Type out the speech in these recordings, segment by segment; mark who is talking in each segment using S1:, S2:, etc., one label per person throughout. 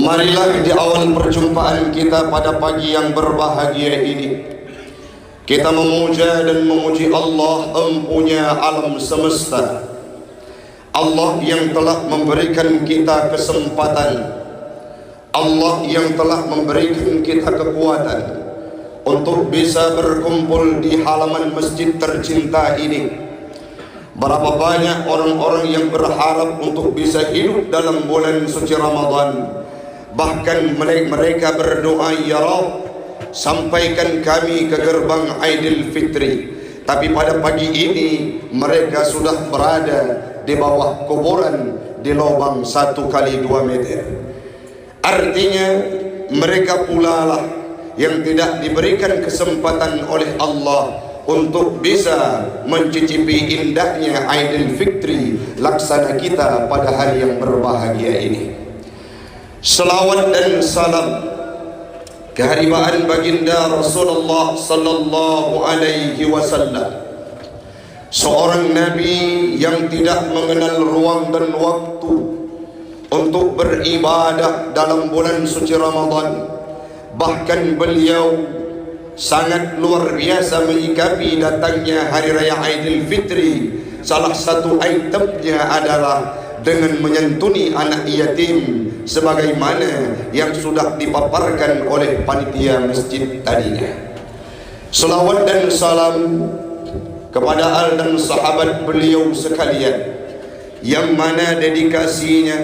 S1: Marilah di awal perjumpaan kita pada pagi yang berbahagia ini, kita memuja dan memuji Allah empunya alam semesta, Allah yang telah memberikan kita kesempatan, Allah yang telah memberikan kita kekuatan untuk bisa berkumpul di halaman masjid tercinta ini. Berapa banyak orang-orang yang berharap untuk bisa hidup dalam bulan suci Ramadan. Bahkan mereka berdoa, ya Rabb, sampaikan kami ke gerbang Aidil Fitri. Tapi pada pagi ini mereka sudah berada di bawah kuburan di lubang 1 kali 2 meter. Artinya mereka pula lah yang tidak diberikan kesempatan oleh Allah untuk bisa mencicipi indahnya Aidil Fitri laksana kita pada hari yang berbahagia ini. Salawat dan salam keharibaan baginda Rasulullah sallallahu alaihi wasallam, seorang nabi yang tidak mengenal ruang dan waktu untuk beribadah dalam bulan suci Ramadan. Bahkan beliau sangat luar biasa menyikapi datangnya hari raya Aidil Fitri. Salah satu itemnya adalah dengan menyantuni anak yatim, sebagaimana yang sudah dipaparkan oleh panitia masjid tadinya. Selawat dan salam kepada al dan sahabat beliau sekalian, yang mana dedikasinya,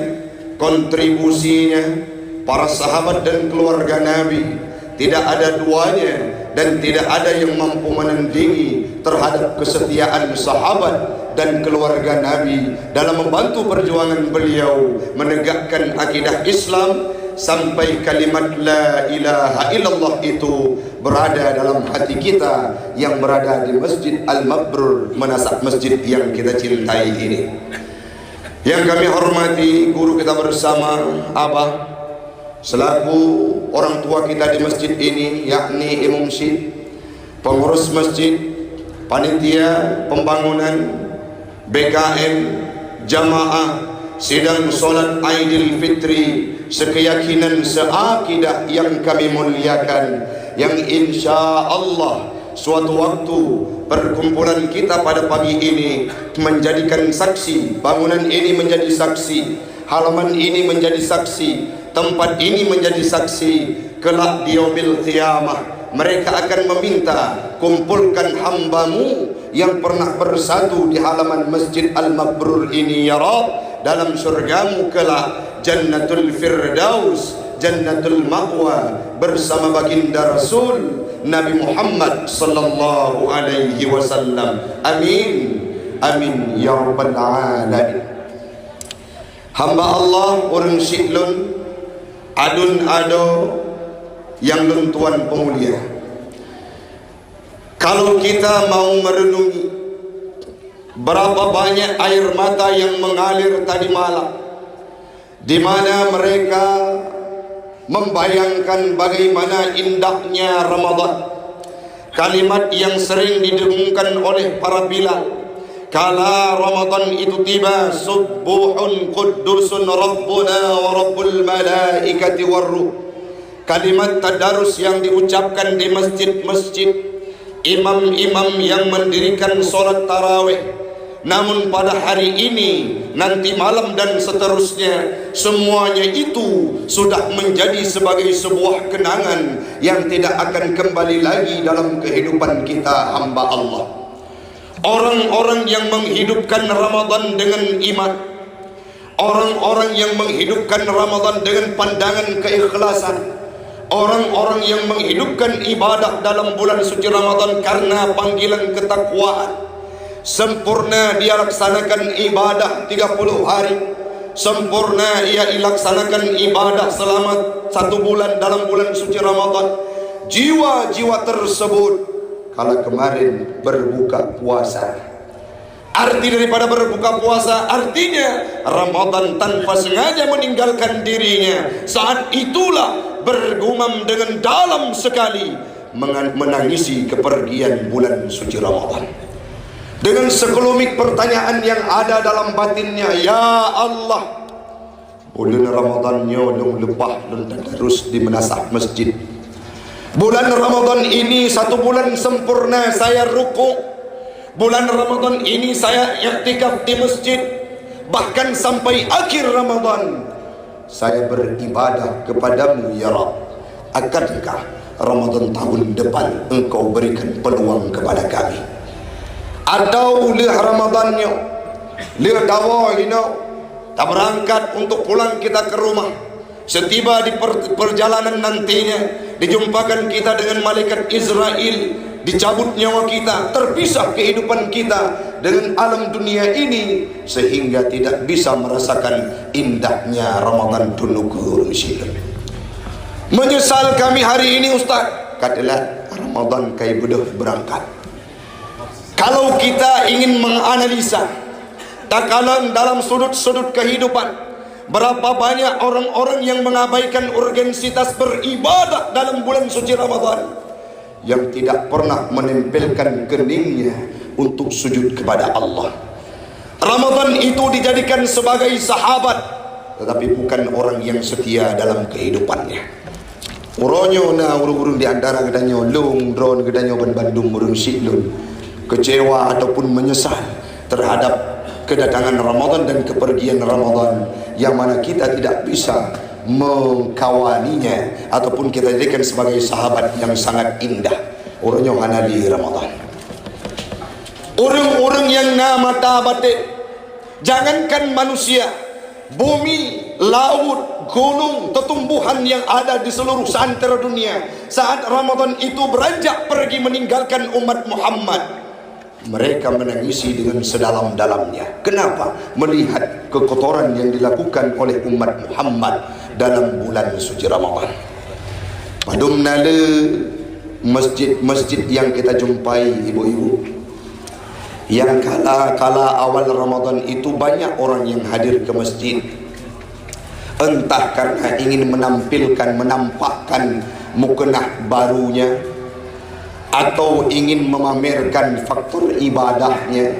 S1: kontribusinya, para sahabat dan keluarga Nabi tidak ada duanya dan tidak ada yang mampu menandingi terhadap kesetiaan sahabat dan keluarga Nabi dalam membantu perjuangan beliau menegakkan akidah Islam sampai kalimat la ilaha illallah itu berada dalam hati kita yang berada di Masjid Al-Mabrur, menasab masjid yang kita cintai ini. Yang kami hormati guru kita bersama, Abah, selaku orang tua kita di masjid ini, yakni Imam Syed, pengurus masjid, panitia pembangunan, BKM, jamaah, sidang solat Aidil Fitri, sekeyakinan seakidah yang kami muliakan, yang insya Allah suatu waktu perkumpulan kita pada pagi ini menjadikan saksi, bangunan ini menjadi saksi, halaman ini menjadi saksi, tempat ini menjadi saksi. Kelak di yaumil qiyamah mereka akan meminta, kumpulkan hambamu yang pernah bersatu di halaman Masjid Al-Mabrur ini ya Rabb, dalam surgamu kelak, Jannatul Firdaus, Jannatul Ma'wa, bersama baginda Rasul Nabi Muhammad sallallahu alaihi wasallam. Amin, amin ya rabbal alamin. Hamba Allah urang siklun adun ado yang lentuan pemulia. Kalau kita mau merenungi berapa banyak air mata yang mengalir tadi malam, di mana mereka membayangkan bagaimana indahnya Ramadan. Kalimat yang sering didengungkan oleh para Bilal kala Ramadan itu tiba, subuhun quddusun rabbuna wa rabbul malaikati warruh. Kalimat tadarus yang diucapkan di masjid-masjid, imam-imam yang mendirikan solat tarawih. Namun pada hari ini, nanti malam dan seterusnya, semuanya itu sudah menjadi sebagai sebuah kenangan yang tidak akan kembali lagi dalam kehidupan kita hamba Allah. Orang-orang yang menghidupkan Ramadan dengan iman, orang-orang yang menghidupkan Ramadan dengan pandangan keikhlasan, orang-orang yang menghidupkan ibadah dalam bulan suci Ramadan karena panggilan ketakwaan, sempurna dia laksanakan ibadah 30 hari, sempurna ia laksanakan ibadah selama 1 bulan dalam bulan suci Ramadan. Jiwa-jiwa tersebut kalau kemarin berbuka puasa, arti daripada berbuka puasa artinya Ramadan tanpa sengaja meninggalkan dirinya. Saat itulah bergumam dengan dalam sekali menangisi kepergian bulan suci Ramadan, dengan sekelumit pertanyaan yang ada dalam batinnya, ya Allah, Bulan Ramadan nyolong lepah dan terus di menasah masjid. Bulan Ramadan ini satu bulan sempurna saya rukuk. Bulan Ramadan ini saya i'tikaf di masjid. Bahkan sampai akhir Ramadan saya beribadah kepadamu ya Rabb. Akankah Ramadan tahun depan engkau berikan peluang kepada kami? Atau leh Ramadannya leh dawahina tak berangkat untuk pulang kita ke rumah. Setiba di perjalanan nantinya dijumpakan kita dengan malaikat Israel, dicabut nyawa kita, terpisah kehidupan kita dengan alam dunia ini, sehingga tidak bisa merasakan indahnya Ramadan dulu. Menyesal kami hari ini Ustaz. Katalah Ramadan kai budak berangkat. Kalau kita ingin menganalisa tak kalah dalam sudut-sudut kehidupan, berapa banyak orang-orang yang mengabaikan urgensitas beribadah dalam bulan suci Ramadan, yang tidak pernah menempelkan keningnya untuk sujud kepada Allah. Ramadan itu dijadikan sebagai sahabat, tetapi bukan orang yang setia dalam kehidupannya. Uronyo na urung-urung di antara gedanya long drone gedanya Bandung urung siklun kecewa ataupun menyesal terhadap kedatangan Ramadan dan kepergian Ramadan, yang mana kita tidak bisa mengkawaninya ataupun kita jadikan sebagai sahabat yang sangat indah. Orangnya hanali Ramadan, orang-orang yang nama tabatik, jangankan manusia, bumi, laut, gunung, tetumbuhan yang ada di seluruh santera dunia saat Ramadan itu beranjak pergi meninggalkan umat Muhammad, mereka menangisi dengan sedalam-dalamnya. Kenapa? Melihat kekotoran yang dilakukan oleh umat Muhammad dalam bulan suci Ramadan. Padumna le masjid-masjid yang kita jumpai ibu-ibu, yang kala awal Ramadan itu banyak orang yang hadir ke masjid, entah karena ingin menampakkan mukenah barunya, atau ingin memamerkan faktor ibadahnya,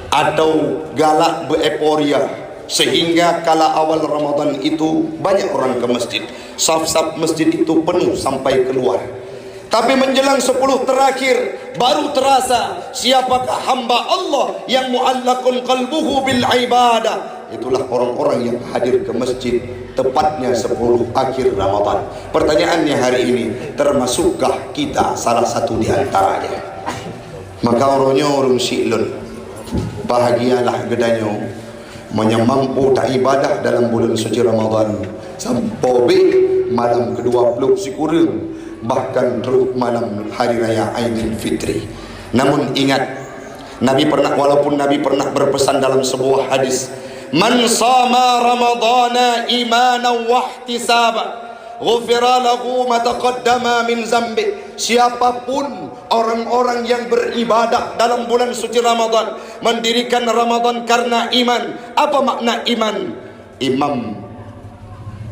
S1: atau galak beeporia, sehingga kala awal Ramadan itu banyak orang ke masjid. Saf-saf masjid itu penuh sampai keluar. Tapi menjelang 10 terakhir baru terasa siapakah hamba Allah yang mu'allakun qalbuhu bil ibadah. Itulah orang-orang yang hadir ke masjid tepatnya 10 akhir Ramadan. Pertanyaannya hari ini, termasukkah kita salah satu di antaranya? Maka orangnya orang si'lun, bahagialah gedanyo menyamampu tak ibadah dalam bulan suci Ramadan sampai malam ke-20 sikurang, bahkan teruk malam hari raya Aidil Fitri. Namun ingat, walaupun Nabi pernah berpesan dalam sebuah hadis, man sama ramadana imanan wa ihtisaba ghufira lahu ma taqaddama min zambi. Siapapun orang-orang yang beribadah dalam bulan suci Ramadan, mendirikan Ramadan karena iman. Apa makna iman? Imam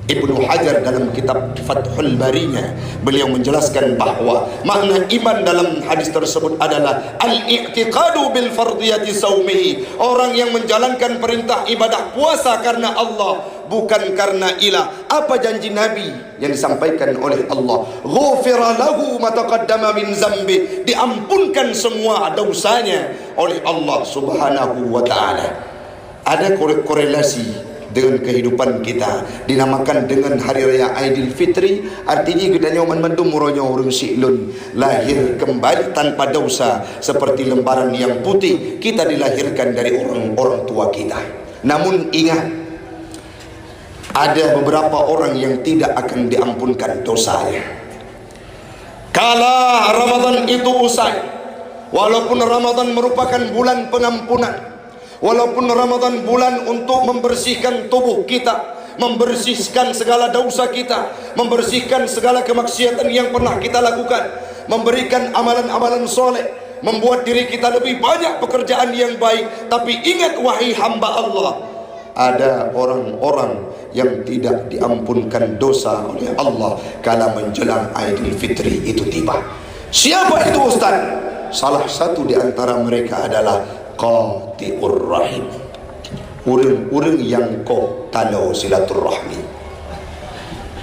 S1: Ibnu Hajar dalam kitab Fathul Barinya, beliau menjelaskan bahwa makna iman dalam hadis tersebut adalah al-i'tiqadu bil fardiyati saumihi, orang yang menjalankan perintah ibadah puasa karena Allah, bukan karena ilah. Apa janji Nabi yang disampaikan oleh Allah? Ghufira lahu ma taqaddama min zambi, diampunkan semua dosanya oleh Allah Subhanahu wa taala. Ada korelasi dengan kehidupan kita, dinamakan dengan hari raya Aidil Fitri. Artinya kita nyoman mendum muronya urung si'lun, lahir kembali tanpa dosa seperti lembaran yang putih. Kita dilahirkan dari orang tua kita. Namun ingat, ada beberapa orang yang tidak akan diampunkan dosanya kala Ramadan itu usai. Walaupun Ramadan merupakan bulan pengampunan, walaupun Ramadan bulan untuk membersihkan tubuh kita, membersihkan segala dosa kita, membersihkan segala kemaksiatan yang pernah kita lakukan, memberikan amalan-amalan soleh, membuat diri kita lebih banyak pekerjaan yang baik. Tapi ingat wahai hamba Allah, ada orang-orang yang tidak diampunkan dosa oleh Allah kala menjelang Aidil Fitri itu tiba. Siapa itu Ustaz? Salah satu di antara mereka adalah qati'ur rahim, Urang-urang yang kau tanau silaturahmi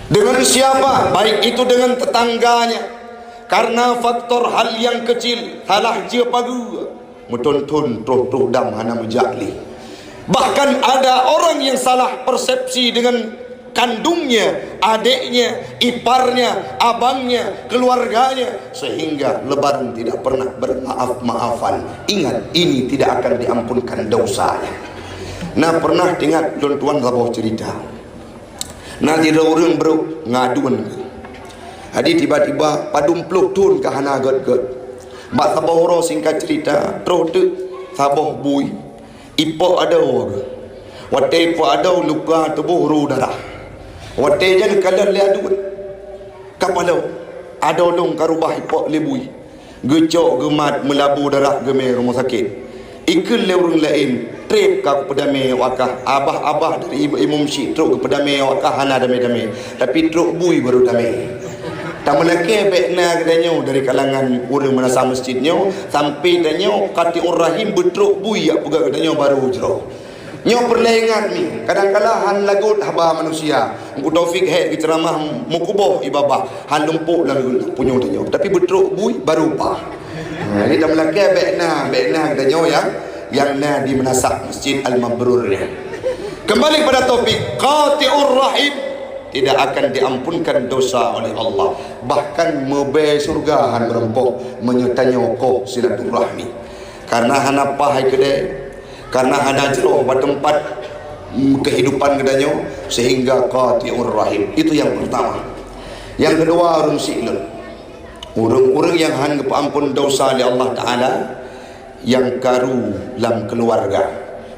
S1: dengan siapa? Baik itu dengan tetangganya, karena faktor hal yang kecil salah je pagu muton-ton troh dam hana mujali. Bahkan ada orang yang salah persepsi dengan kandungnya, adiknya, iparnya, abangnya, keluarganya, sehingga lebaran tidak pernah bermaaf-maafan. Ingat, ini tidak akan diampunkan dosanya. Nah, pernah dengar tuan-tuan sabah cerita. Nah, tidak orang bro ngaduan ke. Jadi tiba-tiba padum peluk tun ke hana god-god. Mak sabah orang singkat cerita, terus tu sabah bui. Ipok ada orang. Wate ipok ada luka tubuh ru darah. Wate jan kadang liadun. Kapalo ada long karubah ipok lebui. Gecok gemat melabu darah gemar rumah sakit. Ikut orang lain trip ka pedame wakah abah-abah dari imam syik truk ke pedame wakah hana dame-dame, tapi truk bui baru dame. Tak melake bekna katanya dari kalangan orang menasa masjidnya sampai tanya kati rahim betruk bui ya pegak katanya baru jero. Nyo perlengat ni kadang-kadang han lagut haba manusia engko taufik he ceramah mukuboh ibabah han lumpuk lagu punya tanya tapi betruk bui baru pa. Ini dah melaki bekna katanya yang na di menasak Masjid Al-Mabrur. Kembali pada topik qati'ur rahim, tidak akan diampunkan dosa oleh Allah, bahkan mebe surga han merempok menyertanya ko silaturahmi. Karena hana pahai kedai, karena hana jeroh pada tempat kehidupan kedanya, sehingga qati'ur rahim. Itu yang pertama. Yang kedua, orang silun, orang-orang yang han ampun dosa oleh Allah Ta'ala, yang karu dalam keluarga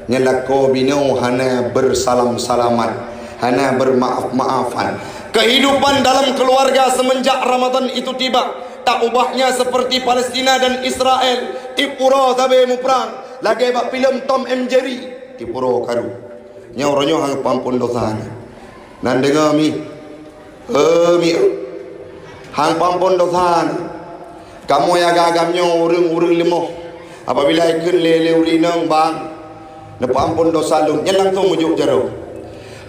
S1: nyelako bino hana bersalam-salaman, hana bermaaf-maafan. Kehidupan dalam keluarga semenjak Ramadan itu tiba tak ubahnya seperti Palestina dan Israel. Tipuro sabe mu perang lagi bak film Tom and Jerry. Tipuro karu nyauranya hang pampun dosa nan dengar mi hang pampun dosa kamu ya gagamnya urung-urung lemah. Apabila ikut lele ulinang bang napa ampun dosa lu nyen langsung mujuk jaro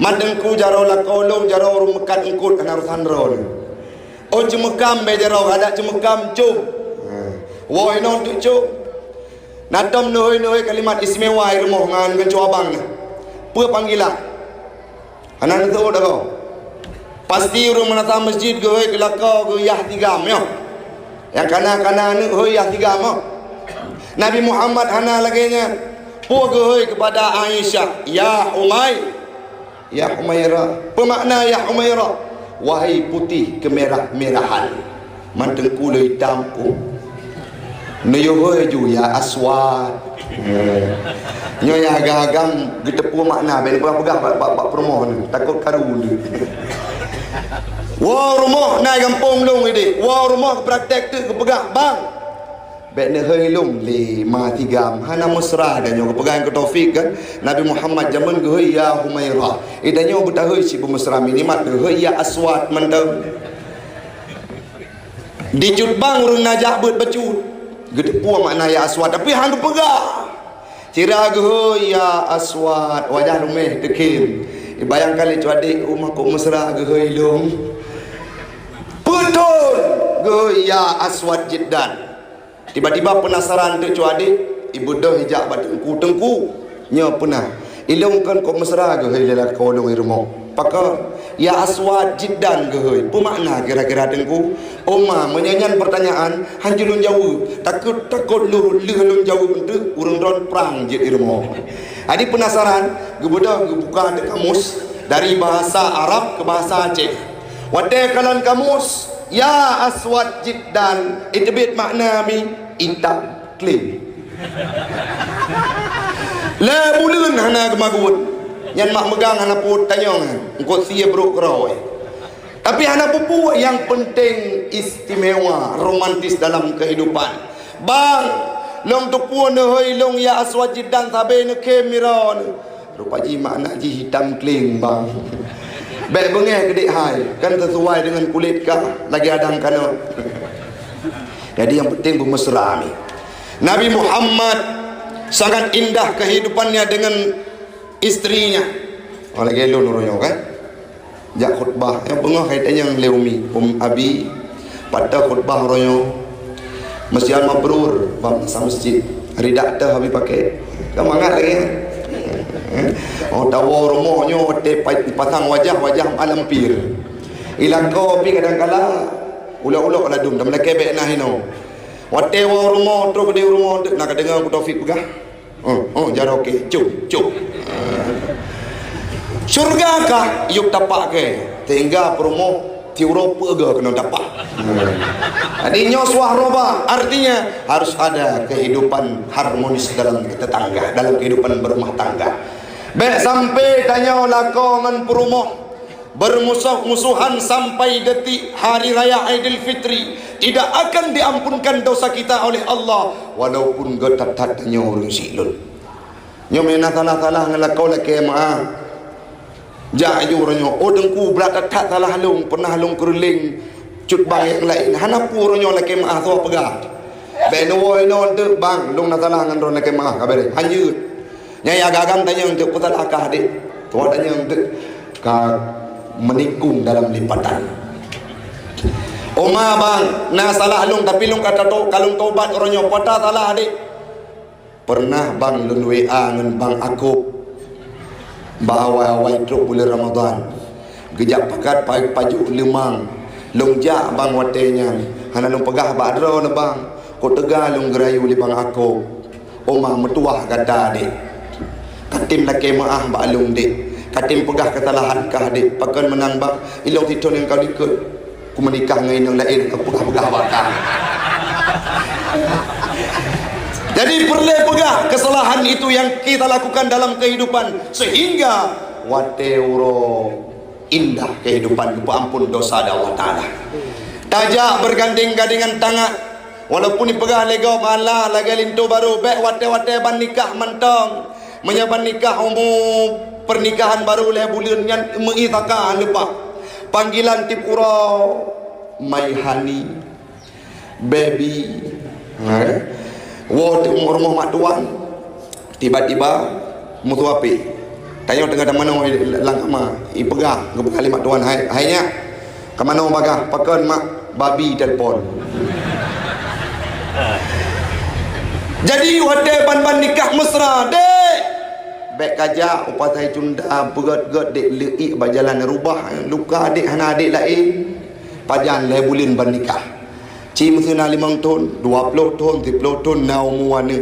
S1: madengku jaro la kolong jaro rumekat engkut kana rusan ron o cemekam be jaro ada cemekam cum woi non tu cum natam noi kalimat istimewa irmoh ngan ngan abang pe panggilan anan tu dah pasti urang menata masjid ge kelakau ge yah tigam yo yang kana ni hoi yah tigam. Nabi Muhammad hana laginya pugoy kepada Aisyah, ya Humairah. Pemakna ya Humairah, wahai putih kemerah-merahan, mantengku le hitamku. Neyohoy ju ya Aswad. Nyo ya agam getepu makna ben pegah bak promo ni takut karu ni. Wa rumah na kampung long ini. Wa rumah praktek tu kepegah bang. Bekne heilung le ma tigam hana musra dan yo pegang ke taufik kan Nabi Muhammad zaman ge ya Humairah idanyo betahoi si pemusra minimat ge ya Aswad mendem dicut bang urang najak bet becut gede puang makna ya Aswad tapi hang pegang cira ge ya Aswad wajah rumeh dekin bayangkan le cuadik rumah kok mesra ge heilung betul ge ya Aswad jiddan. Tiba-tiba penasaran tu cuadik ibu dah hijab tengku nya pernah ilungkan kau mesra ke hilal kolong rumah pakar ya Aswad jiddan ke apa makna kira-kira tengku Oma menyanyian pertanyaan hanjulun jauh takut lu jauh untuk urang ron perang je di rumah. Adi penasaran gebudah gebuka de kamus dari bahasa Arab ke bahasa Aceh wate kalan kamus ya Aswad jiddan itu bet makna mi intak clean la bulan hana kemagun yang mak megang hana put tanyong engkau sia bro kroy tapi hana pupu yang penting istimewa romantis dalam kehidupan bang long tu puan hoi long ya Aswad jiddan sabe ne kemiron rupa ji makna ji hitam clean bang baik bengeh kedek hai kan sesuai dengan kulit kah lagi adang kana. Jadi yang penting bermesra ni. Nabi Muhammad sangat indah kehidupannya dengan istrinya. Oleh gelo nuroyo kan. Jak khutbah yang pengah kaitan yang leumi abi pada khutbah royo masjid mabrur bangsa masjid ridak dah habis pakai gamangat lagi. Oh tawo romohnya te pasang wajah malam pir. Ilang kopi kadang-kala ulak-ulak ladum dah melake bek nah hino. Wate wa rumah tu ke rumah nak dengar aku Taufik pegah. Jara okey, cup. Syurga kah yuk tapak ke? Tinggal promo di Eropa ke kena dapat. Adinyo swahroba artinya harus ada kehidupan harmonis dalam tetangga, dalam kehidupan berumah tangga. Baik sampai tanya lakongan perumoh bermusuh-musuhan sampai detik hari raya Aidilfitri, tidak akan diampunkan dosa kita oleh Allah walaupun getat tanya orang silun. Nyo mena salah ngelakau laki maaf. Jaju orangnya dengku berat tak salah halung pernah halung keruling cut bang yang lain hanapu orangnya laki maaf tu pegah benoi non tu bang dong nak salah ngan ron laki maaf kabar hanjut nyai agam tanya untuk putar akah dik tu tanya untuk ka menikung dalam lipatan Oma bang na salah halung tapi lung kata tu kalung tobat orangnya pota salah dik pernah bang lun WA ngan bang aku bahawa awal truk bulan Ramadan gejak pakat pajuk lemang longjak bang watenya hana long pegah badro na bang ko tega long gerayu li bang aku oma metuah kata dik katim laki maah ba long dik katim pegah kesalahan kah dik pakan menang bang ilong titon yang kau dikut ku menikah ngai nang lain aku pegah bakar. Jadi perlu pegah kesalahan itu yang kita lakukan dalam kehidupan sehingga wateuro indah kehidupan ampun dosa Allah Ta'ala. Tajak berganding-gandingan tangan walaupun dipegah legau malah lagi lintu baru bek wate-wate ban nikah mentong menyaban nikah umum pernikahan baru leh bulan yang mengitakan lepas panggilan tipura my honey baby Wah, rumah mak tuan tiba-tiba mutu api tanya tengah mana langkah mak ipegah kali mak tuan hainya ke mana bagah pakan mak babi telefon. Jadi wate ban nikah mesra dek bek kaja upatai cunda begat-gat dek leik berjalan rubah luka dek hana dek lain pajan le bulin ban nikah ci musina 5 tahun 20 tahun 30 tahun nau muane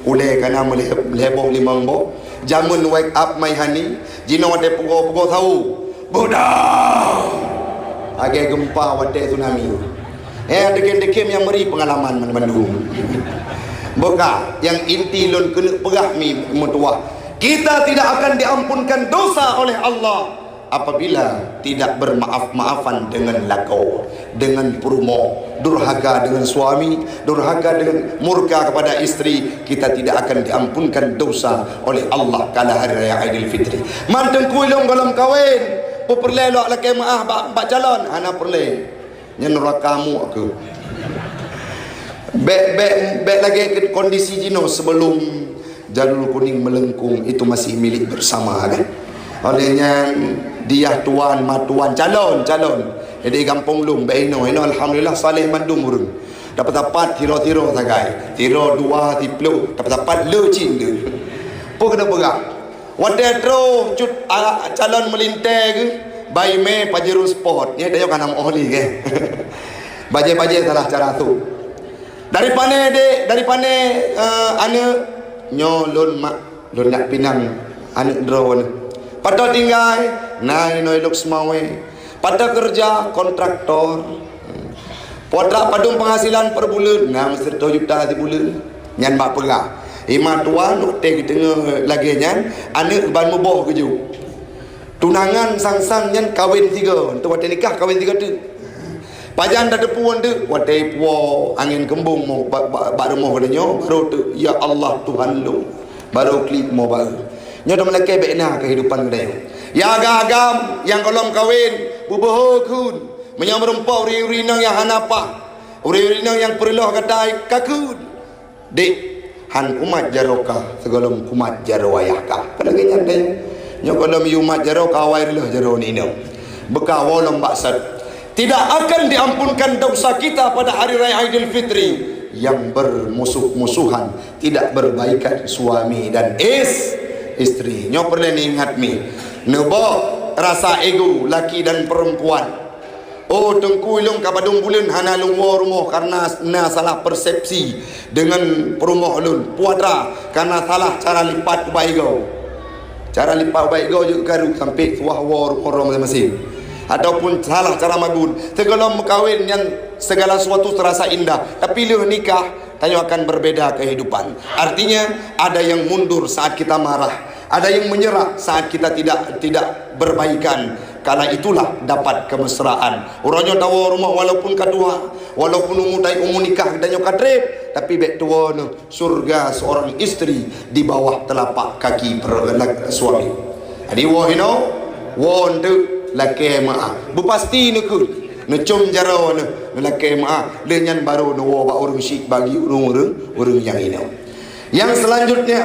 S1: ule kana leboh 5 bo jamun wake up my honey jino wate pugo tahu bodoh age gempa wate tsunami dekem yang meri pengalaman Bandung boka yang inti lon kena pegah mi mutuah kita tidak akan diampunkan dosa oleh Allah apabila tidak bermaaf-maafan dengan lakau, dengan perumo, durhaka dengan suami, durhaka dengan murka kepada istri, kita tidak akan diampunkan dosa oleh Allah kala hari raya Aidilfitri. Manteng kuilong dalam kawin, perlelok laki maaf bak calon, ana perle. Nya nerakamu aku. Bek lagi kondisi jino sebelum jalur kuning melengkung itu masih milik bersama kan. Olehnya dia tuan matuan calon jadi kampung lum beino alhamdulillah saleh mandum urung dapat tiro sagai tiro 2 tiplu dapat le cin le po kena berang wate tro cut calon melinte ke bai me pajero sport ni dia kan am ohli ke baje salah cara tu dari pane ane nyolon mak lon nak pinang ane drone pada tinggal nai noi luk semawe pada kerja kontraktor pada padung penghasilan per bulan 6 juta di bulan nyan mak pegah ima tuan teh tengah lagi nyan anak ban meboh keju tunangan sang nyan kawin 3 untuk wate nikah kawin 3 tu pajan dah depuan tu wate puo angin kembung mau bak rumah kadanya baru tu ya Allah Tuhan lu baru klip mau baru nyodo meleke bekna kehidupan dia ya agam yang kolom kawin bubohokun menyamrempa uri-uri nang yang hanapa uri-uri nang yang perlu katai kakun dek Han kumat jarokah segalum kumat jarowayahkah. Kadang-kadang dia nyokolom yumat jarokah wairilah jaro ni no. Bekawolom baksad. Tidak akan diampunkan dosa kita pada hari raya Aidil Fitri yang bermusuh-musuhan, tidak berbaikan suami dan istri. Nyo perlu ingat mi. Nebo rasa ego laki dan perempuan. Oh tengku ilung kabadung bulan hana lungwo rumah karena salah persepsi dengan perumah lun puadra karena salah cara lipat ubai go. Cara lipat ubai go juga garu sampai tuah war orang masing-masing. Ataupun salah cara magun. Segala kawin yang segala sesuatu terasa indah, tapi leh nikah tanya akan berbeda kehidupan. Artinya ada yang mundur saat kita marah, ada yang menyerah saat kita tidak berbaikan. Karena itulah dapat kemesraan. Orangnya tahu rumah walaupun kedua, walaupun umudai nikah dan kadrep, tapi bek tua surga seorang istri di bawah telapak kaki suami. Jadi wahino won tu laki maa bupasti nak necum jaro laki maa dengan baru no ba urang syik bagi urang yang ini. Yang selanjutnya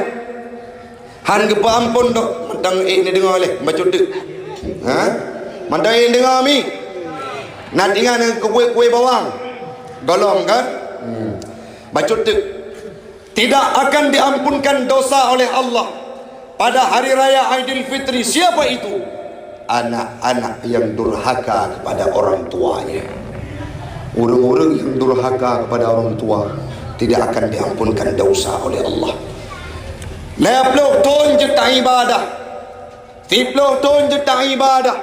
S1: han gepa ampun dok mentang ni dengar oleh baca dek. Ha? Mandang dengar mi. Nak dengar kuih bawang. Golong kan? Baca dek. Tidak akan diampunkan dosa oleh Allah pada hari raya Aidil Fitri. Siapa itu? Anak-anak yang durhaka kepada orang tuanya. Orang-orang yang durhaka kepada orang tua tidak akan diampunkan dosa oleh Allah. Leplok ton je tak ibadah, tiplok ton je tak ibadah,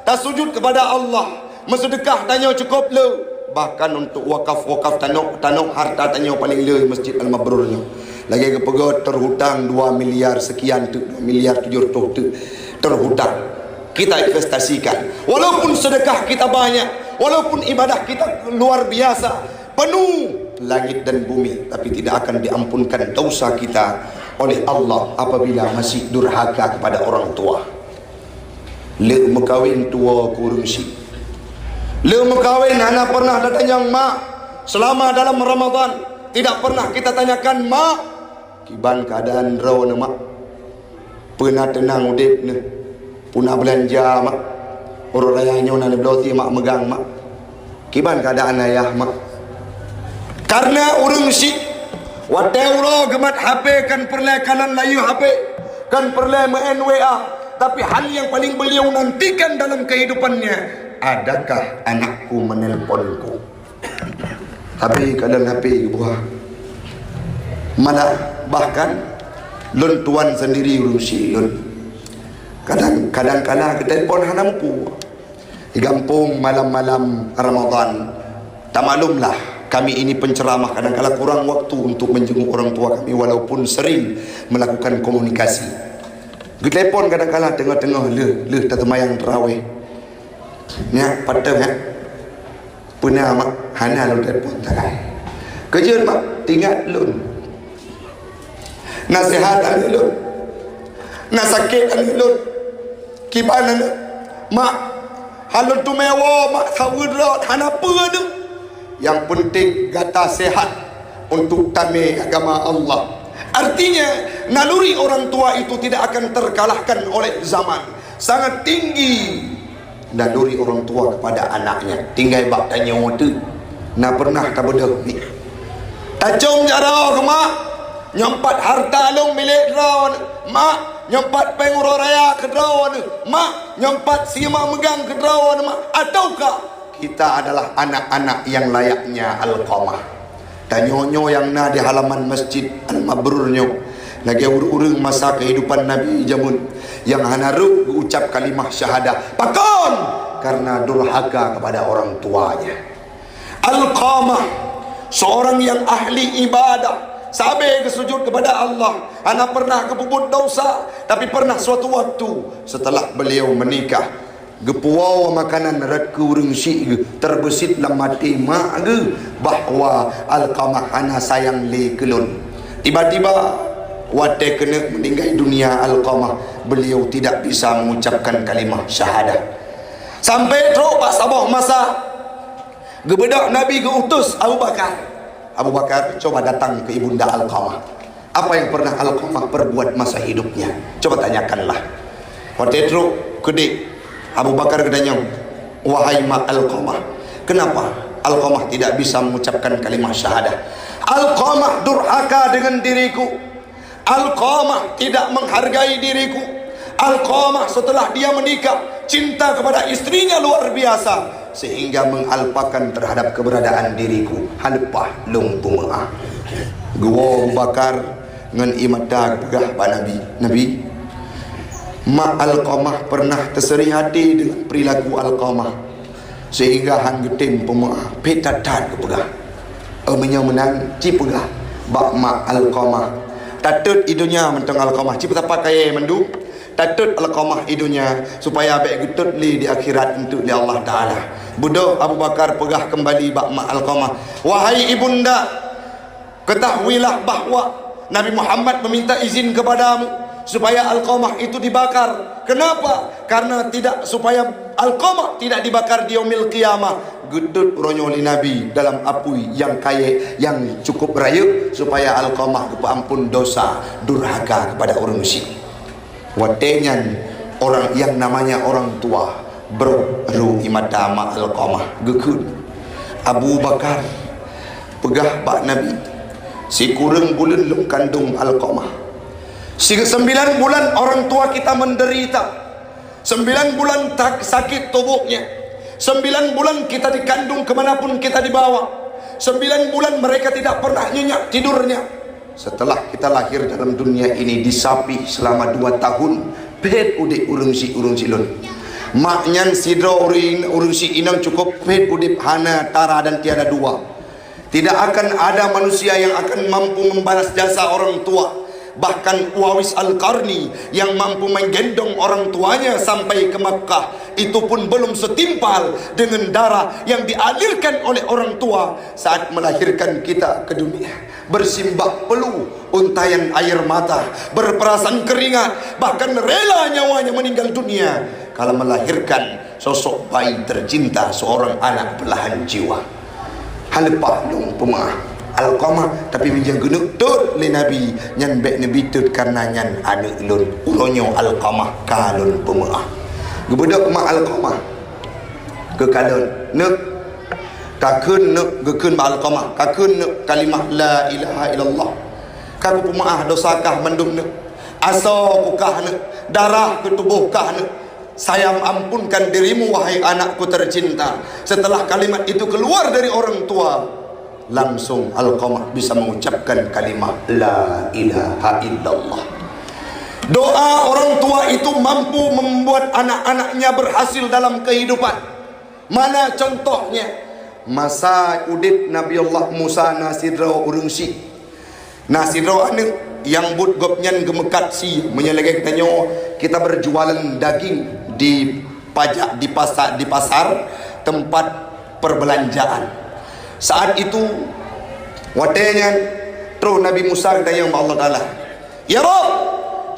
S1: tak sujud kepada Allah, bersedekah tanya cukup le. Bahkan untuk wakaf tanuk harta tanya paling le Masjid Al-Mabrurnya. Lagi kepegot terhutang 2 miliar sekian tu, 2 miliar 700 tu terhutang. Kita investasikan. Walaupun sedekah kita banyak, walaupun ibadah kita luar biasa, penuh langit dan bumi, tapi tidak akan diampunkan dosa kita oleh Allah apabila masih durhaka kepada orang tua. Le mekawin tua kurung si. Le mekawin hana pernah datang mak selama dalam Ramadan. Tidak pernah kita tanyakan mak kiban keadaan raw mak. Pernah tenang udip ne. Punah belanja mak. Orang raya nyonan beloti mak megang mak. Kiban keadaan ayah mak. Karena urang si wateuro gemat HP kan perle kanan layu HP kan perle main WA, tapi hal yang paling beliau nantikan dalam kehidupannya, adakah anakku menelponku? Tapi kadang HP buah. Malah bahkan lun tuan sendiri urang si lun. Kadang-kadang kita telefon hana mampu. Di kampung malam-malam Ramadan, tak maklumlah kami ini penceramah, kadang-kadang kurang waktu untuk menjenguk orang tua kami walaupun sering melakukan komunikasi. Kita telefon kadang-kadang tengah-tengah le tak temayang terawih. Nya padang punya mak hana lu telefon tak ai. Kerja mak tinggal lun. Nasihat lun. Nasakit lun. Kibana mak halun tu mewa mak sawudrat hana apa tu. Yang penting gata sehat untuk tami agama Allah. Artinya naluri orang tua itu tidak akan terkalahkan oleh zaman. Sangat tinggi naluri orang tua kepada anaknya. Tinggal bak tanya tu. Nak pernah tak bedah ni. Tajung jara ke mak. Nyempat harta long milik rawan mak. Nyempat pengurus raya ke rawan mak. Nyempat simak megang ke rawan mak. Ataukah kita adalah anak-anak yang layaknya Al-Qamah dan nyonyo yang na di halaman Masjid Al-Mabrurnya lagi urung masa kehidupan Nabi Jamun yang hanaru ucap kalimah syahadah pakon karena durhaka kepada orang tuanya. Al-Qamah seorang yang ahli ibadah sampai kesujud kepada Allah, anak pernah kebubut dosa, tapi pernah suatu waktu setelah beliau menikah gepuau makanan rat kurung si terbesit dalam mati mak ge bahawa Al-Qamah ana sayang le kelun. Tiba-tiba wate kena meninggal dunia Al-Qamah, beliau tidak bisa mengucapkan kalimah syahadah. Sampai teruk pas sabah masa gebedak Nabi geutus Abu Bakar. Abu Bakar coba datang ke ibunda Al-Qamah. Apa yang pernah Alqamah perbuat masa hidupnya? Coba tanyakanlah. Waktu itu kedik Abu Bakar katanya, wahai ma Alqamah, kenapa Alqamah tidak bisa mengucapkan kalimah syahadah? Alqamah durhaka dengan diriku. Alqamah tidak menghargai diriku. Alqamah setelah dia menikah cinta kepada istrinya luar biasa sehingga mengalpakan terhadap keberadaan diriku. Halpah lung pumaah. Gua Abu Bakar ngan imadah pegah pak Nabi. Mak Alqamah pernah terseri hati dengan perilaku Alqamah sehingga hang getim pumaah petatat kepegah. Menang cipegah bak mak Alqamah. Tatut idunya mentang Alqamah cip apa kaya mendu. Tatut Alqamah idunya supaya baik getut li di akhirat untuk li Allah Taala. Budak Abu Bakar pegah kembali bak mak Alqamah. Wahai ibunda, ketahuilah bahwa Nabi Muhammad meminta izin kepadamu supaya Alqamah itu dibakar. Kenapa? Karena tidak, supaya Alqamah tidak dibakar di yaumil qiyamah. Gedut ronyoli Nabi dalam api yang kaya, yang cukup raya, supaya Alqamah kepampun dosa durhaka kepada orang Mesir. Watenyan orang yang namanya orang tua beru imadama Alqamah gekut. Abu Bakar pegah pak Nabi si kurang bulan lung kandung Alqamah. Si 9 bulan orang tua kita menderita. 9 bulan sakit tubuhnya. 9 bulan kita dikandung kemanapun kita dibawa. 9 bulan mereka tidak pernah nyenyak tidurnya. Setelah kita lahir dalam dunia ini disapi selama 2 tahun. Pet udik urung si lun. Maknyan sidro urung si inang cukup pet udip hana tara dan tiada dua. Tidak akan ada manusia yang akan mampu membalas jasa orang tua. Bahkan Uwais Al-Qarni yang mampu menggendong orang tuanya sampai ke Makkah, itu pun belum setimpal dengan darah yang dialirkan oleh orang tua saat melahirkan kita ke dunia. Bersimbah peluh, untayan air mata, berperasan keringat, bahkan rela nyawanya meninggal dunia kalau melahirkan sosok bayi tercinta, seorang anak belahan jiwa. Halepah dong pemaah Alqamah tapi menjang genuk tut le Nabi nyan bek Nabi tut karena nyan anak lun uronyo Alqamah kalun pemaah gebudak mak Alqamah ke kalun nek kakun nek gekun mak Alqamah kakun nek kalimah la ilaha illallah kaku pemaah dosakah mendung nek asa kukah nek darah ke tubuhkah nek saya ampunkan dirimu wahai anakku tercinta. Setelah kalimat itu keluar dari orang tua, langsung Alqamah bisa mengucapkan kalimat la ilaha illallah. Doa orang tua itu mampu membuat anak-anaknya berhasil dalam kehidupan. Mana contohnya? Masa udip Nabi Allah Musa nasidro urungsi. Nasidro anu yang but gopnyan gemekat si menyelegek tanyo kita berjualan daging di pajak di pasar tempat perbelanjaan. Saat itu watenya terus Nabi Musa tanya Allah Taala, ya Rabb,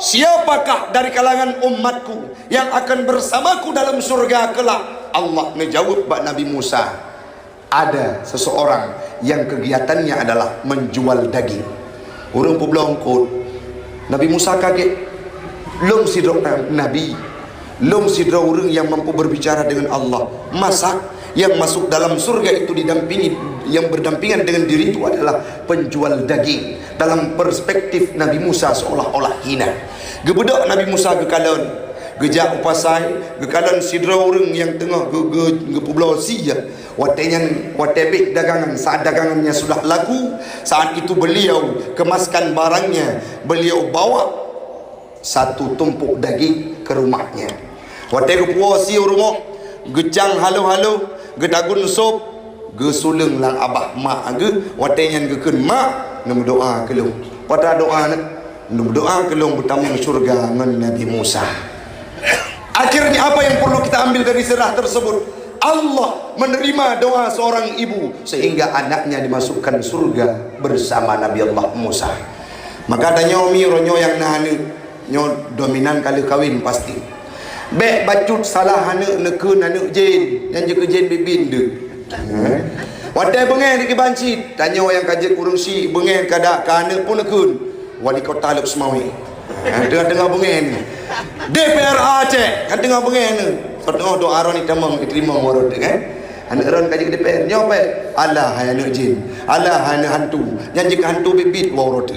S1: siapakah dari kalangan umatku yang akan bersamaku dalam surga kelak? Allah menjawab bak Nabi Musa, ada seseorang yang kegiatannya adalah menjual daging. Urung publongkut. Nabi Musa kaget. Lom sidro Nabi, lom sidro urung yang mampu berbicara dengan Allah. Masa yang masuk dalam surga itu didampingi, yang berdampingan dengan diri itu adalah penjual daging. Dalam perspektif Nabi Musa seolah-olah hina. Gebudak Nabi Musa ke kalon, gejak upasai, ke kalon sidro urung yang tengah ke pulau sia. Watebek dagangan. Saat dagangannya sudah laku, saat itu beliau kemaskan barangnya, beliau bawa satu tumpuk daging ke rumahnya. Watebek puasi rumah, gejang halu-halu, gedagun sop, gesuleng lang abah mak ge, watenyan gekun mak, nemu doa kelung. Wata doa nemu doa kelung bertamu surga ngan Nabi Musa. Akhirnya apa yang perlu kita ambil dari sirah tersebut? Allah menerima doa seorang ibu sehingga anaknya dimasukkan surga bersama Nabi Allah Musa. Maka ada nyomi ronyo yang nahanu nyo dominan kali kawin pasti. Bek bacut salah hanu nekun anu jen yang je jen bibin de. Wadai bengen di banci tanya yang kajet urung si bengen kada kana pun nekun. wali kota Luk Semawi. Dengar bengen. DPR Aceh kan dengar bengen. Sodo doa ron itamang diterima warod anak ron kaji DPR nyope Allah hai anak jin, Allah hai anak hantu. Yang jika hantu bibit warod.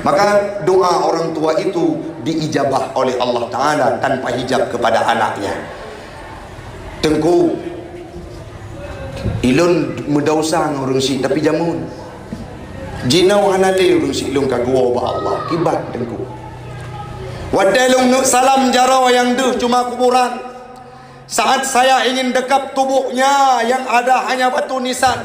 S1: Maka doa orang tua itu diijabah oleh Allah Taala tanpa hijab kepada anaknya. Tengku ilun mendausa orang si tapi jamun. Jinau hanale orang si ilun kagua ba Allah kibat tengku. Wadalung nuk salam jaro yang deh cuma kuburan. Saat saya ingin dekap tubuhnya yang ada hanya batu nisan.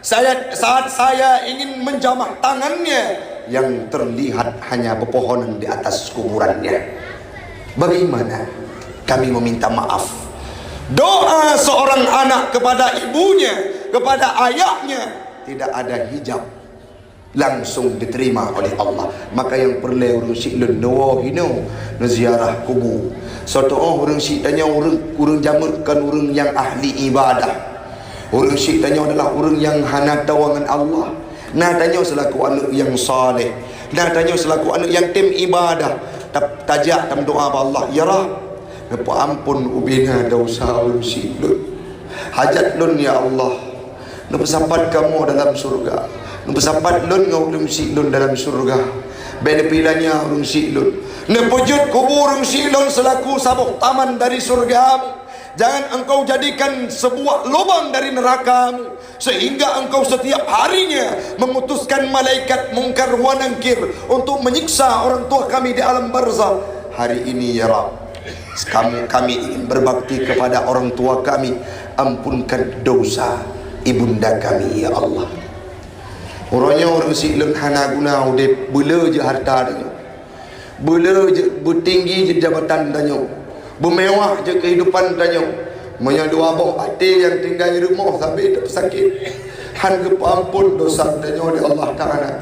S1: Saat saya ingin menjamah tangannya yang terlihat hanya pepohonan di atas kuburannya. Bagaimana kami meminta maaf? Doa seorang anak kepada ibunya, kepada ayahnya tidak ada hijab, langsung diterima oleh Allah. Maka yang perlu urang si lun hino ziarah kubur. Suatu orang si tanya urang jamukan urang yang ahli ibadah. Urang si tanya adalah urang yang hana tawangan Allah. Nah tanya selaku anak yang saleh. Nah tanya selaku anak yang tim ibadah. Tajak dalam doa Allah, ya Rab, ngapa ampun ubina dosa urang si lun. Hajat lun ya Allah. Nepesampat kamu dalam surga. Bersapat lun ngau urang si lun dalam surga. Bene pilanya urang si lun. Nepujud kubur urang si lun selaku sabuk taman dari surga. Jangan engkau jadikan sebuah lubang dari neraka-Mu, sehingga engkau setiap harinya mengutuskan malaikat mungkar wa nankir untuk menyiksa orang tua kami di alam barzah. Hari ini ya Rabb, kami ingin berbakti kepada orang tua kami. Ampunkan dosa ibunda kami ya Allah. Orangnya orang silem hana guna udip bela je harta dia, bela je bertinggi je jabatan dia, bermewah je kehidupan dia. Banyak dua abah hati yang tinggal di rumah sampai tak sakit. Han ke ampun dosa dia oleh Allah Taala.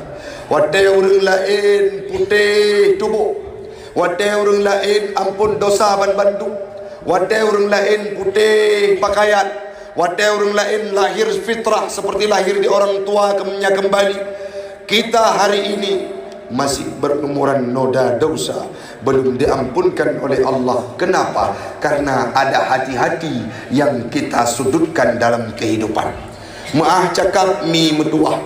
S1: Watai orang lain putih tubuh, watai orang lain ampun dosa ban bantu, watai orang lain putih pakaian, watai orang lain lahir fitrah seperti lahir di orang tua kembali. Kita hari ini masih berumuran noda dosa, belum diampunkan oleh Allah. Kenapa? Karena ada hati-hati yang kita sudutkan dalam kehidupan. Maah cakap mi meduah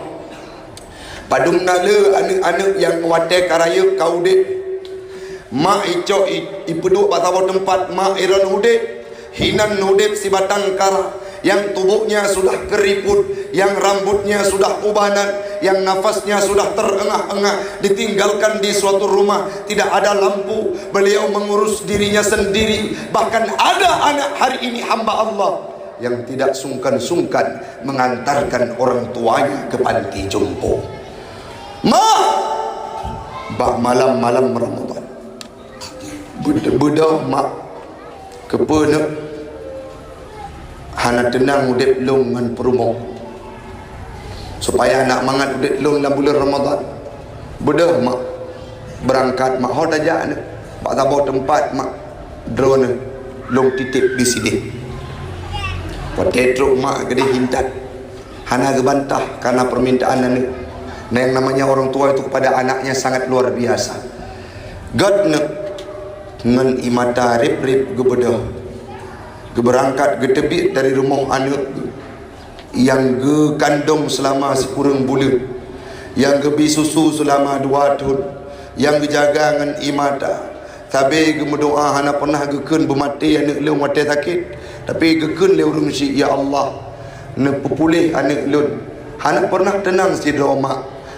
S1: padung nala anak-anak yang watai karaya kau dek mak icok ipeduk batawar tempat mak iran hudek hinan hudek si batang kara yang tubuhnya sudah keriput, yang rambutnya sudah ubanan, yang nafasnya sudah terengah-engah, ditinggalkan di suatu rumah, tidak ada lampu, beliau mengurus dirinya sendiri. Bahkan ada anak hari ini hamba Allah yang tidak sungkan-sungkan mengantarkan orang tuanya ke panti jompo. Bak malam-malam Ramadan bedah mak kepenek hana tenang udip long ngan perumo supaya anak mangat udip long dalam bulan Ramadan. Bedah mak berangkat mak hot aja anak pak tabau tempat mak drone long titip di sini pakai truk mak gede hintat hana gebantah karena permintaan anak. Nah yang namanya orang tua itu kepada anaknya sangat luar biasa. God nak ngan imata rip-rip gebedah berangkat ke tebik dari rumah anak yang ge kandung selama sekurang bulan, yang ge bisusu selama 2 tahun, yang ge jaga dengan imata. Tapi ge berdoa hana pernah ge keun bermati anak lu mati sakit, tapi ge keun le urang si ya Allah ne pulih anak lu. Hana pernah tenang si doa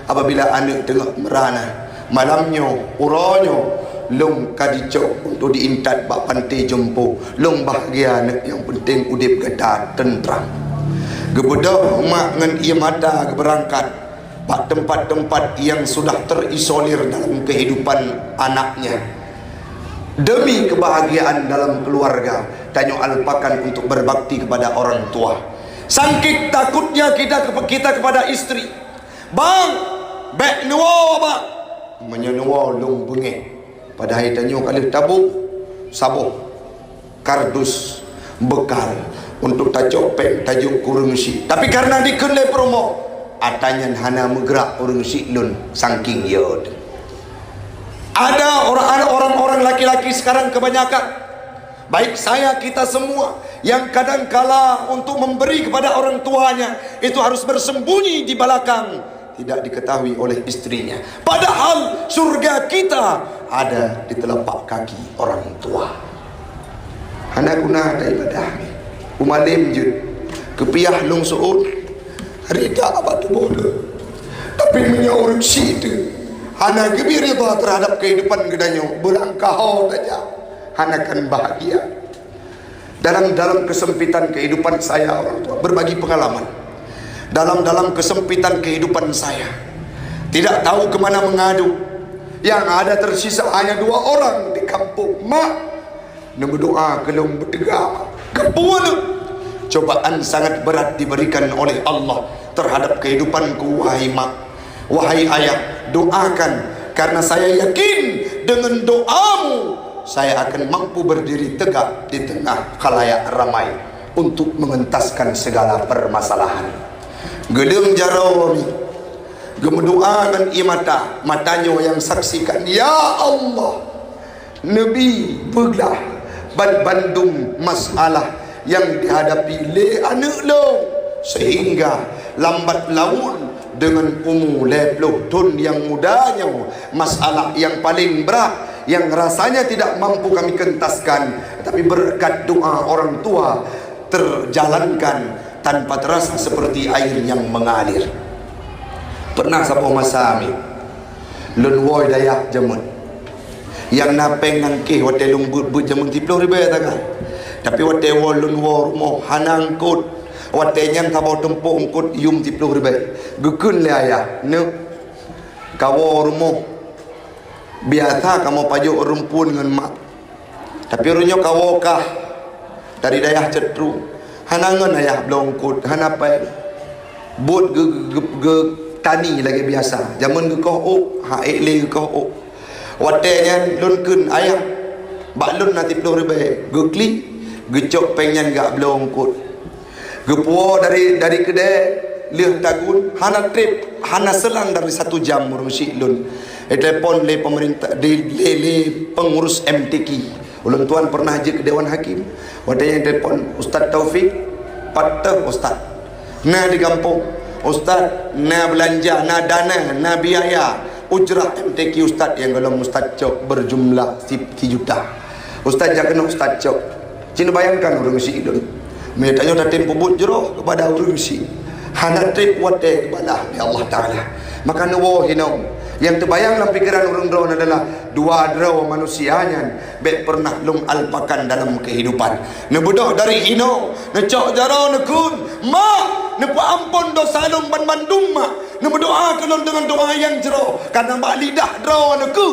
S1: apabila anak tengah merana malamnya uranyo long kadicok untuk diintat bak pantai jompo. Long bahagia anak yang penting udip kata tentram. Gebedah mak ngan ia mata berangkat bak tempat-tempat yang sudah terisolir dalam kehidupan anaknya. Demi kebahagiaan dalam keluarga, tanyo alpakan untuk berbakti kepada orang tua. Saking takutnya kita kepada istri. Bang, bek nuwa bang. Menyenuwa long bengek. Pada hari tanya kali tabung sabuh kardus bekal untuk tajopeng tajuk kurung si. Tapi karena dikenai promo atanya hana megrak urung si lun saking yod. laki-laki sekarang kebanyakan, baik saya, kita semua, yang kadangkala untuk memberi kepada orang tuanya itu harus bersembunyi di belakang, tidak diketahui oleh istrinya. Padahal surga kita ada di telapak kaki orang tua. Anak guna ada ibadah umalim je kepiah long suun rida abad boleh, tapi menyaur situ anak gebir itu terhadap kehidupan gedanya berangkau saja, anak akan bahagia. Dalam kesempitan kehidupan saya, orang tua berbagi pengalaman. Dalam kesempitan kehidupan saya, tidak tahu kemana mengadu. Yang ada tersisa hanya 2 orang di kampung. Mak, berdoa kelong bertegak. Kepuan. Cobaan sangat berat diberikan oleh Allah terhadap kehidupanku, wahai mak, wahai ayah. Doakan, karena saya yakin dengan doamu saya akan mampu berdiri tegak di tengah khalayak ramai untuk mengentaskan segala permasalahan. Gedeng jarawami gemendoakan matanya yang saksikan, ya Allah, Nabi beglah bandung masalah yang dihadapi le anak lo, sehingga lambat laun dengan umur 20 tahun yang mudanya, masalah yang paling berat yang rasanya tidak mampu kami kentaskan, tapi berkat doa orang tua terjalankan tanpa terasa seperti air yang mengalir. Pernah sapa masa ami lun woi daya jamun yang napeng nangkih wate lung but jamun 30 ribu tangan, tapi wate wo lun wo mo hanang kut wate nyang tabau tempo ungkut yum 30 ribu gekun le ayah ne kawo rumo biasa kamu pajuk rumpun dengan mak, tapi runyo kawo kah dari dayah cetru hanangan ayah blongkut hanapai but ge tani lagi biasa zaman ge koh ha le koh watenya lun kun ayah bak lun na 30 ribu ge kli ge cok pengen gak blongkut ge puo dari kedai leh tagun hana trip hana selang dari 1 jam urung si lun telepon le pemerintah le pengurus MTQ ulun tuan pernah je ke Dewan Hakim wadanya telepon Ustaz Taufik patah Ustaz na di kampung Ustaz na belanja na dana na biaya ujrah MTQ Ustaz yang kalau Ustaz cok berjumlah 10 juta Ustaz jangan kena Ustaz cok cina bayangkan urung si idun minatanya dah tempo but jeroh kepada urung si hana trip wate kepada Allah Ta'ala. Maka nuwo hinong yang terbayang dalam pikiran orang drone adalah 2 draw manusianya bet pernah lung alpakan dalam kehidupan nebudoh dari hino necok jaro nekun mak nepa ampun dosa lung bandung mak nebudoa kelon dengan doa yang jero karena mak lidah draw neku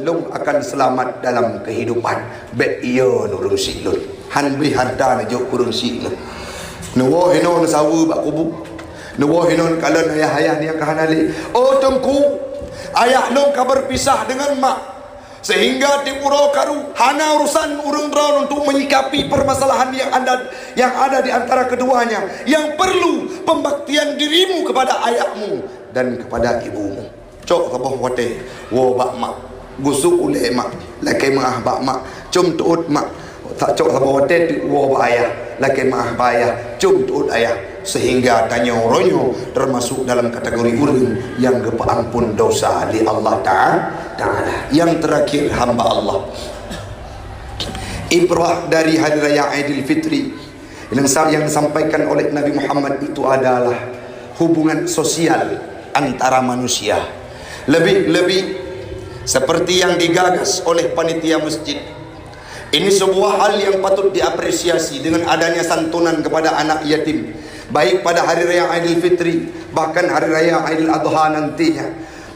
S1: lung akan selamat dalam kehidupan bet iya nurung silun hanbi harta nejo kurung silun nuwo hino sawu bak kubu nuwo hino kalon ayah-ayah ni yang kahanali oh tengku ayah long kabar pisah dengan mak sehingga di Pura Karu hana urusan urung drawn untuk menyikapi permasalahan yang ada di antara keduanya, yang perlu pembaktian dirimu kepada ayahmu dan kepada ibumu. Cok kabah wate wo bak mak gusuk ule mak laki maah bak mak cum tuut mak tak cok kabah wate wo bak ayah laki maah bak ayah cum tuut ayah, sehingga tanya ronyo termasuk dalam kategori urun yang kepampun dosa di Allah Ta'ala. Yang terakhir hamba Allah, ibrah dari hari raya Aidil Fitri yang disampaikan oleh Nabi Muhammad itu adalah hubungan sosial antara manusia, lebih-lebih seperti yang digagas oleh panitia masjid. Ini sebuah hal yang patut diapresiasi dengan adanya santunan kepada anak yatim, baik pada hari raya Aidil Fitri bahkan hari raya Aidil Adha nantinya.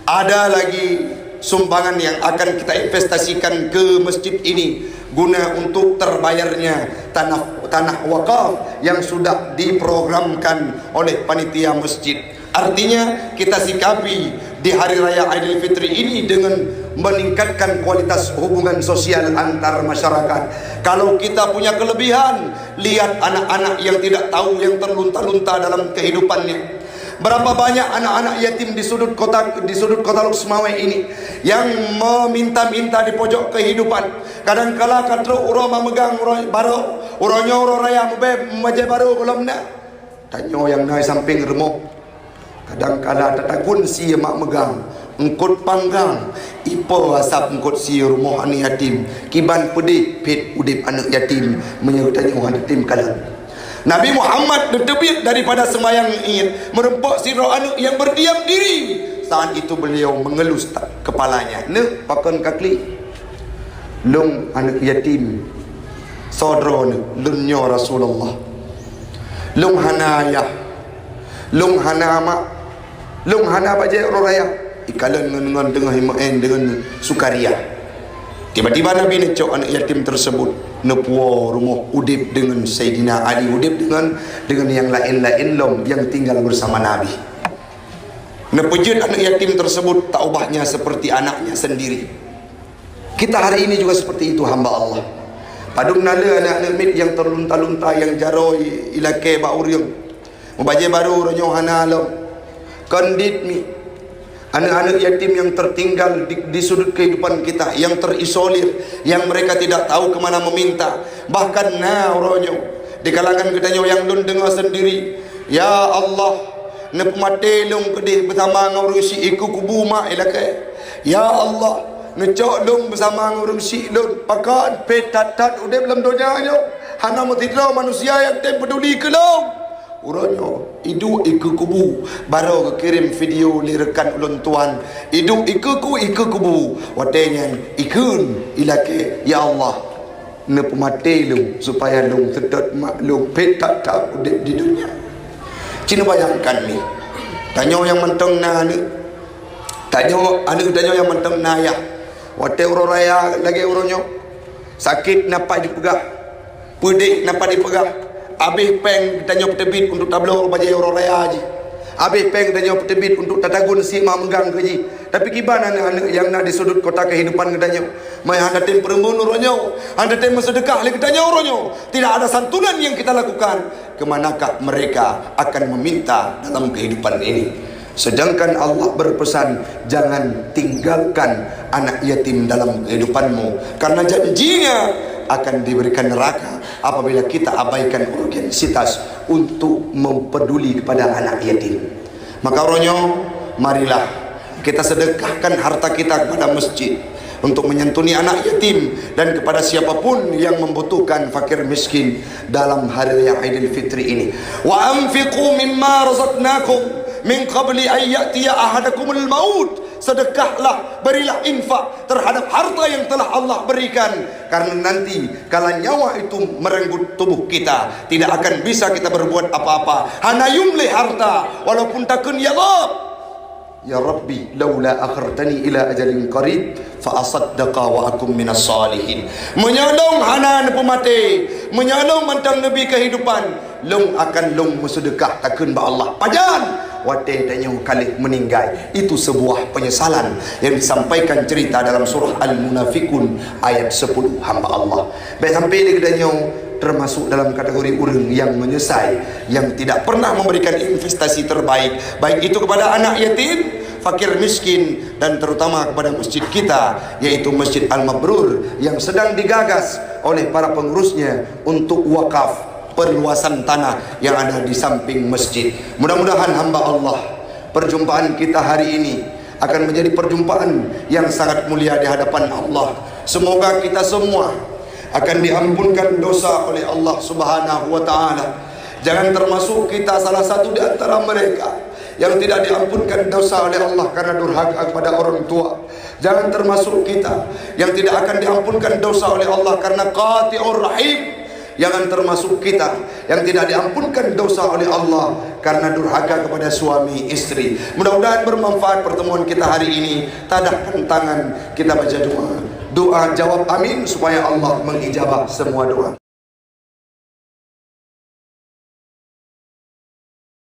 S1: Ada lagi sumbangan yang akan kita investasikan ke masjid ini guna untuk terbayarnya tanah wakaf yang sudah diprogramkan oleh panitia masjid. Artinya kita sikapi di hari raya Aidil Fitri ini dengan meningkatkan kualitas hubungan sosial antar masyarakat. Kalau kita punya kelebihan, lihat anak-anak yang tidak tahu, yang terlunta-lunta dalam kehidupannya. Berapa banyak anak-anak yatim di sudut kota Lok Semawai ini yang meminta-minta di pojok kehidupan. Kadang-kala katro urama megang baru, uronyo uraya meje baru kolom na. Tanyo yang naik samping remuk. Kadang-kala tatagun si mak megang, engkut panggang, ipo asap engkut si rumah anak yatim, kiban pedih pet udip anak yatim menyertai orang yatim kalah. Nabi Muhammad tertebit daripada sembahyang Id, merempok sirah anak yang berdiam diri. Saat itu beliau mengelus kepalanya. Ne pakan kakli. Lung anak yatim. Saudara ne lunyo Rasulullah. Lung hanayah. Lung hanama. Lung hana baje raya. Ikalan dengan himaen dengan sukaria. Tiba-tiba Nabi necok anak yatim tersebut, nepuo rumah udip dengan Sayyidina Ali, udip dengan yang lain-lain lom yang tinggal bersama Nabi. Nepejut anak yatim tersebut, tak ubahnya seperti anaknya sendiri. Kita hari ini juga seperti itu, hamba Allah. Padung nala anak-anak mit yang terlunta-lunta, yang jaro ilake bauryung, membaca baru ronyohana lom, kondit mi. Anak-anak yatim yang tertinggal di sudut kehidupan kita, yang terisolir, yang mereka tidak tahu kemana meminta. Bahkan nauronyo di kalangan kita yang lun dengar sendiri, ya Allah, nepmatelung kedih bersama ngurusi iku kubu mak ilake. Ya Allah, necok lung bersama ngurusi lun pakan petatat udah belum donyanya. Hana mutidra manusia yang tem peduli ke lung. Uronyo idu iku kubu baru kirim video lirekan ulun tuan idu iku kubu watenyan ikun ilake. Ya Allah, nepemate lung supaya lung sedot maklum petak tak udip di dunia. Cina bayangkan ni tanyo yang mentong na ni tanyo yang mentong na ya wate uroraya lagi uronyo sakit napa dipegah pedih napa dipegah. Habis peng tanya petebit untuk tablo baca euro raya haji. Habis peng tanya petebit untuk tatagun si mak megang haji. Tapi kiban anak-anak yang nak di sudut kota kehidupan katanya, mai anda tem perembun uronyo, anda tem sedekah lagi katanya uronyo. Tidak ada santunan yang kita lakukan. Kemanakah mereka akan meminta dalam kehidupan ini? Sedangkan Allah berpesan, jangan tinggalkan anak yatim dalam kehidupanmu, karena janjinya akan diberikan neraka apabila kita abaikan urgensitas untuk mempeduli kepada anak yatim. Maka ronyo, marilah kita sedekahkan harta kita kepada masjid untuk menyantuni anak yatim dan kepada siapapun yang membutuhkan fakir miskin dalam hari raya Idul Fitri ini. Wa anfiqu mimma razaqnakum min qabli an ya'tiya ahadakumul maut. Sedekahlah, berilah infak terhadap harta yang telah Allah berikan, karena nanti kala nyawa itu merenggut tubuh kita, tidak akan bisa kita berbuat apa-apa. Hana yumli harta walaupun takun ya Allah. Ya Rabbi, laula akhartani ila ajalin qarib fa asaddaqa wa akum minas salihin. Menyolong hana pemate, menyolong mantang nabi kehidupan, long akan long bersedekah takun ba Allah. Pajan wate tanya kali meninggal. Itu sebuah penyesalan yang disampaikan cerita dalam surah Al-Munafikun ayat 10 hamba Allah. Baik sampai dia katanya termasuk dalam kategori orang yang menyesal, yang tidak pernah memberikan investasi terbaik, baik itu kepada anak yatim, fakir miskin, dan terutama kepada masjid kita, yaitu Masjid Al-Mabrur yang sedang digagas oleh para pengurusnya untuk wakaf perluasan tanah yang ada di samping masjid. Mudah-mudahan hamba Allah, perjumpaan kita hari ini akan menjadi perjumpaan yang sangat mulia di hadapan Allah. Semoga kita semua akan diampunkan dosa oleh Allah Subhanahu wa taala. Jangan termasuk kita salah satu di antara mereka yang tidak diampunkan dosa oleh Allah karena durhaka kepada orang tua. Jangan termasuk kita yang tidak akan diampunkan dosa oleh Allah karena qati'ur rahim. Jangan termasuk kita yang tidak diampunkan dosa oleh Allah karena durhaka kepada suami istri. Mudah-mudahan bermanfaat pertemuan kita hari ini. Tadahkan tangan, kita baca doa. Doa jawab amin supaya Allah mengijabah semua doa.